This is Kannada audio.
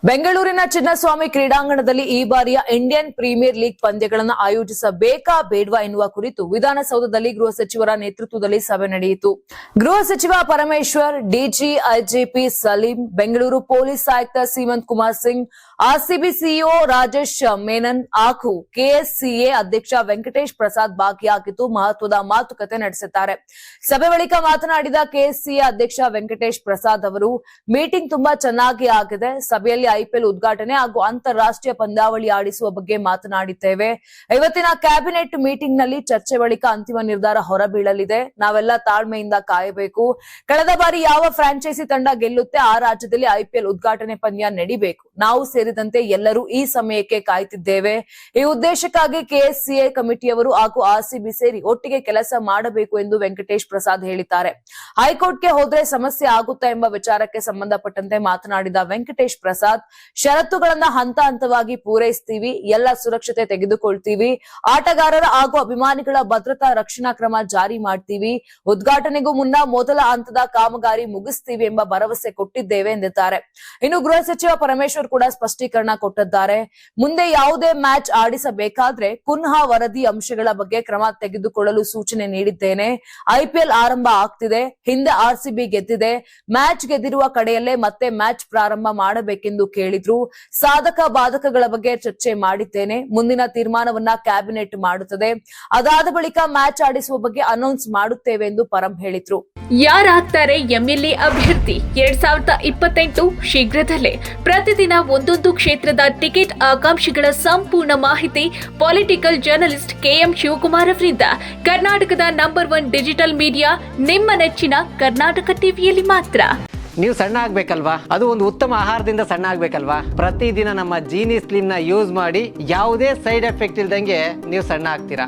ಬೆಂಗಳೂರಿನ ಚಿನ್ನಸ್ವಾಮಿ ಕ್ರೀಡಾಂಗಣದಲ್ಲಿ ಈ ಬಾರಿಯ ಇಂಡಿಯನ್ ಪ್ರೀಮಿಯರ್ ಲೀಗ್ ಪಂದ್ಯಗಳನ್ನು ಆಯೋಜಿಸಬೇಕಾ ಬೇಡವಾ ಎನ್ನುವ ಕುರಿತು ವಿಧಾನಸೌಧದಲ್ಲಿ ಗೃಹ ಸಚಿವರ ನೇತೃತ್ವದಲ್ಲಿ ಸಭೆ ನಡೆಯಿತು. ಗೃಹ ಸಚಿವ Parameshwar, DG, IGP Saleem, Bengaluru police ಆಯುಕ್ತ ಸೀಮಂತ್ ಕುಮಾರ್ ಸಿಂಗ್, ಆರ್ಸಿಬಿ ಸಿಇಒ ರಾಜೇಶ್ ಮೆನನ್ ಹಾಗೂ ಕೆಎಸ್ಸಿಎ ಅಧ್ಯಕ್ಷ ವೆಂಕಟೇಶ್ ಪ್ರಸಾದ್ ಭಾಗಿಯಾಗಿದ್ದು ಮಹತ್ವದ ಮಾತುಕತೆ ನಡೆಸಿದ್ದಾರೆ. ಸಭೆ ಬಳಿಕ ಮಾತನಾಡಿದ ಕೆಎಸ್ಸಿಎ ಅಧ್ಯಕ್ಷ ವೆಂಕಟೇಶ್ ಪ್ರಸಾದ್ ಅವರು, ಮೀಟಿಂಗ್ ತುಂಬಾ ಚೆನ್ನಾಗಿ ಆಗಿದೆ. ಸಭೆಯಲ್ಲಿ ಐಪಿಎಲ್ ಉದ್ಘಾಟನೆ ಹಾಗೂ ಅಂತಾರಾಷ್ಟ್ರೀಯ ಪಂದ್ಯಾವಳಿ ಆಡಿಸುವ ಬಗ್ಗೆ ಮಾತನಾಡಿದ್ದೇವೆ. ಇವತ್ತಿನ ಕ್ಯಾಬಿನೆಟ್ ಮೀಟಿಂಗ್ ನಲ್ಲಿ ಚರ್ಚೆ ಬಳಿಕ ಅಂತಿಮ ನಿರ್ಧಾರ ಹೊರಬೀಳಲಿದೆ. ನಾವೆಲ್ಲ ತಾಳ್ಮೆಯಿಂದ ಕಾಯಬೇಕು. ಕಳೆದ ಬಾರಿ ಯಾವ ಫ್ರಾಂಚೈಸಿ ತಂಡ ಗೆಲ್ಲುತ್ತೆ ಆ ರಾಜ್ಯದಲ್ಲಿ ಐಪಿಎಲ್ ಉದ್ಘಾಟನೆ ಪಂದ್ಯ ನಡೀಬೇಕು. ನಾವು ಸೇರಿದಂತೆ ಎಲ್ಲರೂ ಈ ಸಮಯಕ್ಕೆ ಕಾಯ್ತಿದ್ದೇವೆ. ಈ ಉದ್ದೇಶಕ್ಕಾಗಿ ಕೆಎಸ್ಸಿಎ ಕಮಿಟಿಯವರು ಹಾಗೂ ಆರ್ಸಿಬಿ ಸೇರಿ ಒಟ್ಟಿಗೆ ಕೆಲಸ ಮಾಡಬೇಕು ಎಂದು ವೆಂಕಟೇಶ್ ಪ್ರಸಾದ್ ಹೇಳಿದ್ದಾರೆ. ಹೈಕೋರ್ಟ್ಗೆ ಹೋದ್ರೆ ಸಮಸ್ಯೆ ಆಗುತ್ತಾ ಎಂಬ ವಿಚಾರಕ್ಕೆ ಸಂಬಂಧಪಟ್ಟಂತೆ ಮಾತನಾಡಿದ ವೆಂಕಟೇಶ್ ಪ್ರಸಾದ್, ಷರತ್ತುಗಳನ್ನ ಹಂತ ಹಂತವಾಗಿ ಪೂರೈಸ್ತೀವಿ, ಎಲ್ಲ ಸುರಕ್ಷತೆ ತೆಗೆದುಕೊಳ್ತೀವಿ, ಆಟಗಾರರ ಹಾಗೂ ಅಭಿಮಾನಿಗಳ ಭದ್ರತಾ ರಕ್ಷಣಾ ಕ್ರಮ ಜಾರಿ ಮಾಡ್ತೀವಿ, ಉದ್ಘಾಟನೆಗೂ ಮುನ್ನ ಮೊದಲ ಹಂತದ ಕಾಮಗಾರಿ ಮುಗಿಸ್ತೀವಿ ಎಂಬ ಭರವಸೆ ಕೊಟ್ಟಿದ್ದೇವೆ ಎಂದಿದ್ದಾರೆ. ಇನ್ನು ಗೃಹ ಸಚಿವ ಪರಮೇಶ್ವರ್ ಕೂಡ ಸ್ಪಷ್ಟೀಕರಣ ಕೊಟ್ಟಿದ್ದಾರೆ. ಮುಂದೆ ಯಾವುದೇ ಮ್ಯಾಚ್ ಆಡಿಸಬೇಕಾದ್ರೆ ಕುನ್ಹಾ ವರದಿ ಅಂಶಗಳ ಬಗ್ಗೆ ಕ್ರಮ ತೆಗೆದುಕೊಳ್ಳಲು ಸೂಚನೆ ನೀಡಿದ್ದೇನೆ. ಐಪಿಎಲ್ ಆರಂಭ ಆಗ್ತಿದೆ. ಹಿಂದೆ ಆರ್ಸಿಬಿ ಗೆದ್ದಿದೆ. ಮ್ಯಾಚ್ ಗೆದ್ದಿರುವ ಕಡೆಯಲ್ಲೇ ಮತ್ತೆ ಮ್ಯಾಚ್ ಪ್ರಾರಂಭ ಮಾಡಬೇಕೆಂದು ಕೇಳಿದ್ರು. ಸಾಧಕ ಬಾಧಕಗಳ ಬಗ್ಗೆ ಚರ್ಚೆ ಮಾಡಿದ್ದೇನೆ. ಮುಂದಿನ ತೀರ್ಮಾನವನ್ನ ಕ್ಯಾಬಿನೆಟ್ ಮಾಡುತ್ತದೆ. ಅದಾದ ಬಳಿಕ ಮ್ಯಾಚ್ ಆಡಿಸುವ ಬಗ್ಗೆ ಅನೌನ್ಸ್ ಮಾಡುತ್ತೇವೆ ಎಂದು ಪರಂ ಹೇಳಿದ್ರು. ಯಾರಾಗ್ತಾರೆ ಎಂಎಲ್ಎ ಅಭ್ಯರ್ಥಿ 2028 ಶೀಘ್ರದಲ್ಲೇ. ಪ್ರತಿದಿನ ಒಂದೊಂದು ಕ್ಷೇತ್ರದ ಟಿಕೆಟ್ ಆಕಾಂಕ್ಷಿಗಳ ಸಂಪೂರ್ಣ ಮಾಹಿತಿ ಪೊಲಿಟಿಕಲ್ ಜರ್ನಲಿಸ್ಟ್ ಕೆಎಂ ಶಿವಕುಮಾರ್ ಅವರಿಂದ. ಕರ್ನಾಟಕದ ನಂಬರ್ 1 ಡಿಜಿಟಲ್ ಮೀಡಿಯಾ ನಿಮ್ಮ ನೆಚ್ಚಿನ ಕರ್ನಾಟಕ ಟಿವಿಯಲ್ಲಿ ಮಾತ್ರ. ನೀವು ಸಣ್ಣ ಆಗ್ಬೇಕಲ್ವಾ? ಅದು ಒಂದು ಉತ್ತಮ ಆಹಾರದಿಂದ ಸಣ್ಣ ಆಗ್ಬೇಕಲ್ವಾ? ಪ್ರತಿದಿನ ನಮ್ಮ ಜೀನಿ ಸ್ಲಿಮ್ ನ ಯೂಸ್ ಮಾಡಿ ಯಾವುದೇ ಸೈಡ್ ಎಫೆಕ್ಟ್ ಇಲ್ದಂಗೆ ನೀವು ಸಣ್ಣ ಆಗ್ತೀರಾ.